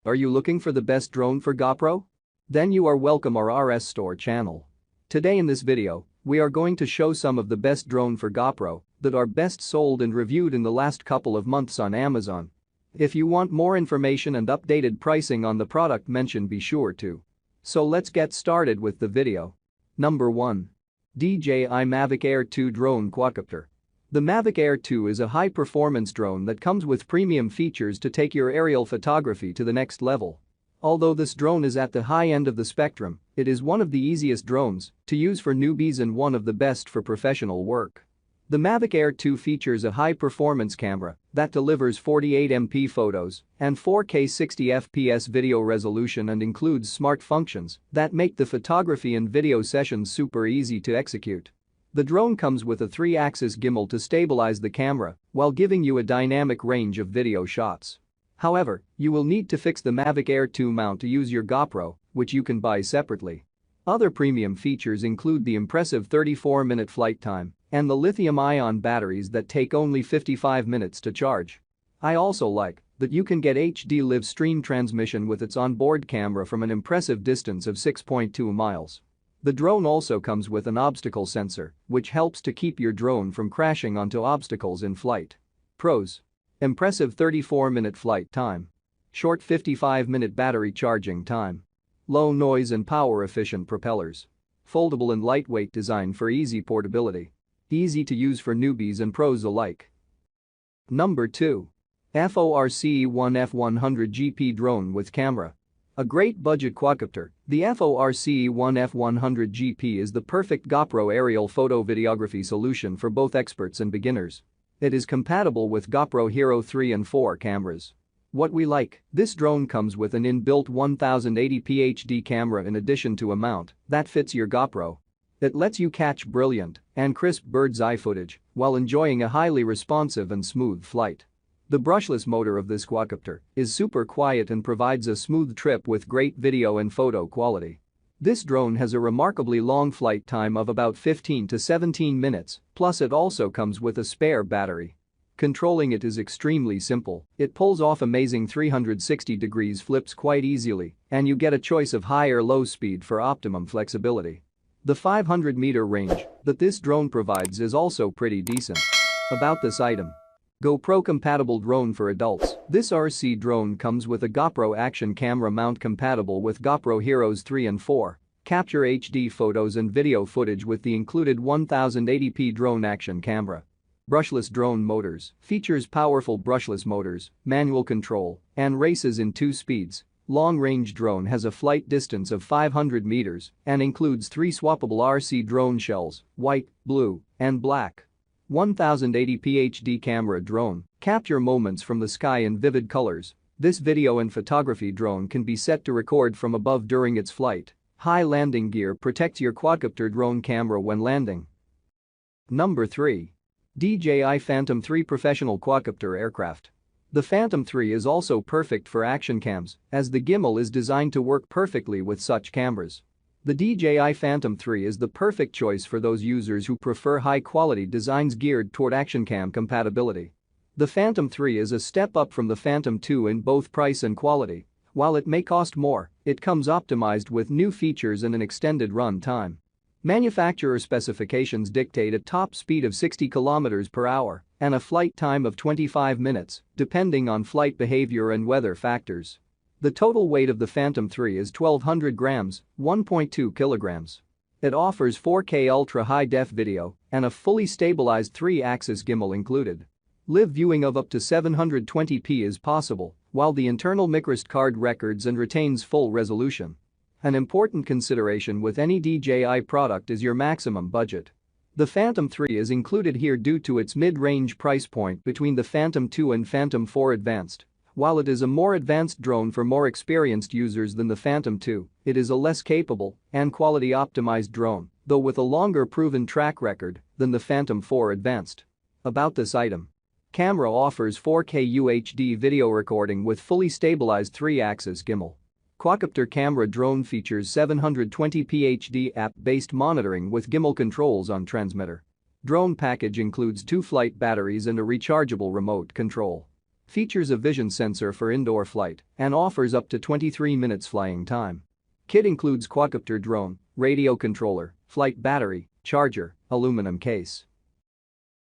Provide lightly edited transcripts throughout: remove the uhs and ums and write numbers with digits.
Are you looking for the best drone for GoPro? Then you are welcome our RS Store channel. Today in this video, we are going to show some of the best drone for GoPro that are best sold and reviewed in the last couple of months on Amazon. If you want more information and updated pricing on the product mentioned, be sure to. So let's get started with the video. Number 1. DJI Mavic Air 2 Drone Quadcopter. The Mavic Air 2 is a high-performance drone that comes with premium features to take your aerial photography to the next level. Although this drone is at the high end of the spectrum, it is one of the easiest drones to use for newbies and one of the best for professional work. The Mavic Air 2 features a high-performance camera that delivers 48MP photos and 4K 60fps video resolution and includes smart functions that make the photography and video sessions super easy to execute. The drone comes with a 3-axis gimbal to stabilize the camera while giving you a dynamic range of video shots. However, you will need to fix the Mavic Air 2 mount to use your GoPro, which you can buy separately. Other premium features include the impressive 34-minute flight time and the lithium-ion batteries that take only 55 minutes to charge. I also like that you can get HD live stream transmission with its onboard camera from an impressive distance of 6.2 miles. The drone also comes with an obstacle sensor, which helps to keep your drone from crashing onto obstacles in flight. Pros: impressive 34-minute flight time, short 55-minute battery charging time, low noise and power-efficient propellers, foldable and lightweight design for easy portability, easy to use for newbies and pros alike. Number 2. FORCE-1 F100 GP Drone with Camera. A great budget quadcopter, the FORCE-1 F100 GP is the perfect GoPro aerial photo videography solution for both experts and beginners. It is compatible with GoPro Hero 3 and 4 cameras. What we like: this drone comes with an inbuilt 1080p HD camera in addition to a mount that fits your GoPro. It lets you catch brilliant and crisp bird's-eye footage while enjoying a highly responsive and smooth flight. The brushless motor of this quadcopter is super quiet and provides a smooth trip with great video and photo quality. This drone has a remarkably long flight time of about 15 to 17 minutes, plus it also comes with a spare battery. Controlling it is extremely simple. It pulls off amazing 360 degrees flips quite easily, and you get a choice of high or low speed for optimum flexibility. The 500-meter range that this drone provides is also pretty decent. About this item: GoPro compatible drone for adults. This RC drone comes with a GoPro action camera mount compatible with GoPro Heroes 3 and 4. Capture HD photos and video footage with the included 1080p drone action camera. Brushless drone motors. Features powerful brushless motors, manual control, and races in 2 speeds. Long-range drone has a flight distance of 500 meters and includes 3 swappable RC drone shells: white, blue, and black. 1080p HD camera drone. Capture moments from the sky in vivid colors. This video and photography drone can be set to record from above during its flight. High landing gear protects your quadcopter drone camera when landing. Number 3. DJI Phantom 3 Professional Quadcopter Aircraft. The Phantom 3 is also perfect for action cams, as the gimbal is designed to work perfectly with such cameras. The DJI Phantom 3 is the perfect choice for those users who prefer high-quality designs geared toward action cam compatibility. The Phantom 3 is a step up from the Phantom 2 in both price and quality. While it may cost more, it comes optimized with new features and an extended run time. Manufacturer specifications dictate a top speed of 60 km per hour and a flight time of 25 minutes, depending on flight behavior and weather factors. The total weight of the Phantom 3 is 1,200 grams, 1.2 kilograms. It offers 4K ultra-high-def video and a fully stabilized 3-axis gimbal included. Live viewing of up to 720p is possible, while the internal microSD card records and retains full resolution. An important consideration with any DJI product is your maximum budget. The Phantom 3 is included here due to its mid-range price point between the Phantom 2 and Phantom 4 Advanced. While it is a more advanced drone for more experienced users than the Phantom 2, it is a less capable and quality-optimized drone, though with a longer proven track record than the Phantom 4 Advanced. About this item: camera offers 4K UHD video recording with fully stabilized 3-axis gimbal. Quadcopter camera drone features 720p HD app-based monitoring with gimbal controls on transmitter. Drone package includes 2 flight batteries and a rechargeable remote control. Features a vision sensor for indoor flight and offers up to 23 minutes flying time. Kit includes quadcopter drone, radio controller, flight battery, charger, aluminum case.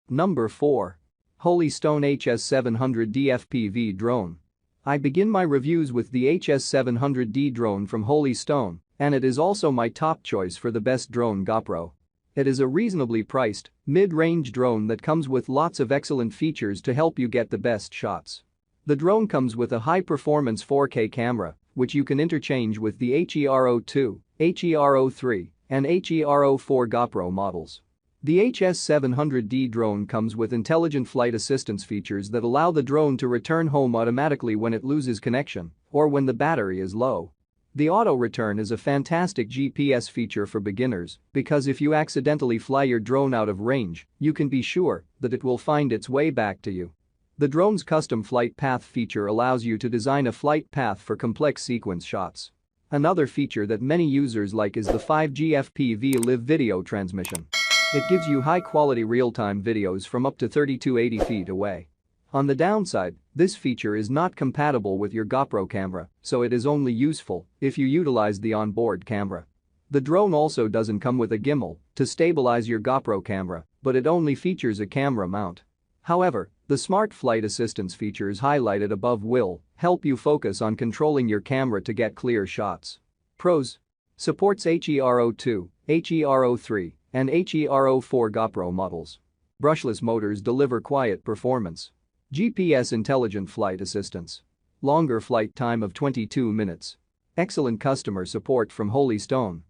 Number 4. Holy Ston HS700D FPV drone. I begin my reviews with the HS700D drone from Holy Stone, and it is also my top choice for the best drone GoPro. It is a reasonably priced, mid-range drone that comes with lots of excellent features to help you get the best shots. The drone comes with a high-performance 4K camera, which you can interchange with the HERO2, HERO3, and HERO4 GoPro models. The HS700D drone comes with intelligent flight assistance features that allow the drone to return home automatically when it loses connection or when the battery is low. The auto return is a fantastic GPS feature for beginners because if you accidentally fly your drone out of range, you can be sure that it will find its way back to you. The drone's custom flight path feature allows you to design a flight path for complex sequence shots. Another feature that many users like is the 5G FPV live video transmission. It gives you high-quality real-time videos from up to 3280 feet away. On the downside, this feature is not compatible with your GoPro camera, so it is only useful if you utilize the onboard camera. The drone also doesn't come with a gimbal to stabilize your GoPro camera, but it only features a camera mount. However, the smart flight assistance features highlighted above will help you focus on controlling your camera to get clear shots. Pros: supports HERO2, HERO3, and HERO4 GoPro models. Brushless motors deliver quiet performance. GPS intelligent flight assistance. Longer flight time of 22 minutes. Excellent customer support from Holy Stone.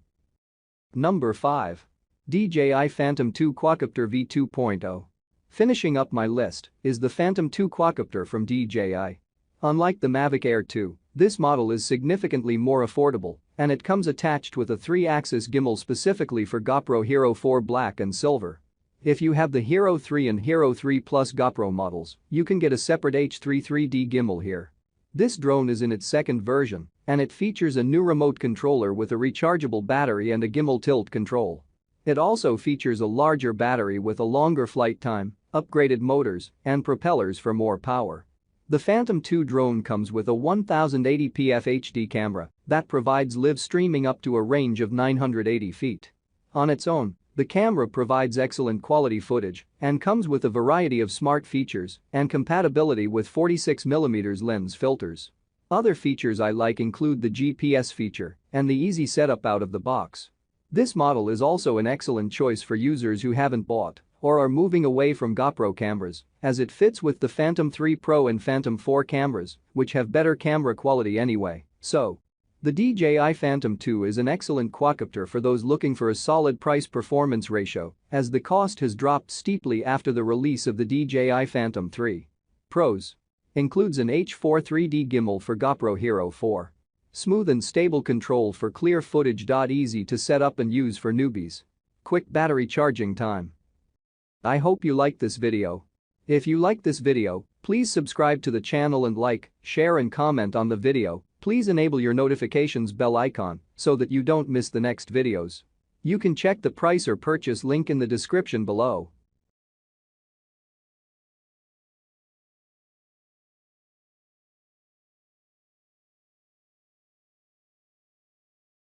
Number 5. DJI Phantom 2 Quadcopter V2.0. Finishing up my list is the Phantom 2 Quadcopter from DJI. Unlike the Mavic Air 2, this model is significantly more affordable, and it comes attached with a 3-axis gimbal specifically for GoPro Hero 4 Black and Silver. If you have the Hero 3 and Hero 3 Plus GoPro models, you can get a separate H3 3D gimbal here. This drone is in its second version, and it features a new remote controller with a rechargeable battery and a gimbal tilt control. It also features a larger battery with a longer flight time, upgraded motors, and propellers for more power. The Phantom 2 drone comes with a 1080p FHD camera that provides live streaming up to a range of 980 feet. On its own, the camera provides excellent quality footage and comes with a variety of smart features and compatibility with 46mm lens filters. Other features I like include the GPS feature and the easy setup out of the box. This model is also an excellent choice for users who haven't bought or are moving away from GoPro cameras, as it fits with the Phantom 3 Pro and Phantom 4 cameras, which have better camera quality anyway. So, the DJI Phantom 2 is an excellent quadcopter for those looking for a solid price-performance ratio, as the cost has dropped steeply after the release of the DJI Phantom 3. Pros: includes an H4 3D gimbal for GoPro Hero 4. Smooth and stable control for clear footage. Easy to set up and use for newbies. Quick battery charging time. I hope you liked this video. If you liked this video, please subscribe to the channel and like, share and comment on the video. Please enable your notifications bell icon so that you don't miss the next videos. You can check the price or purchase link in the description below.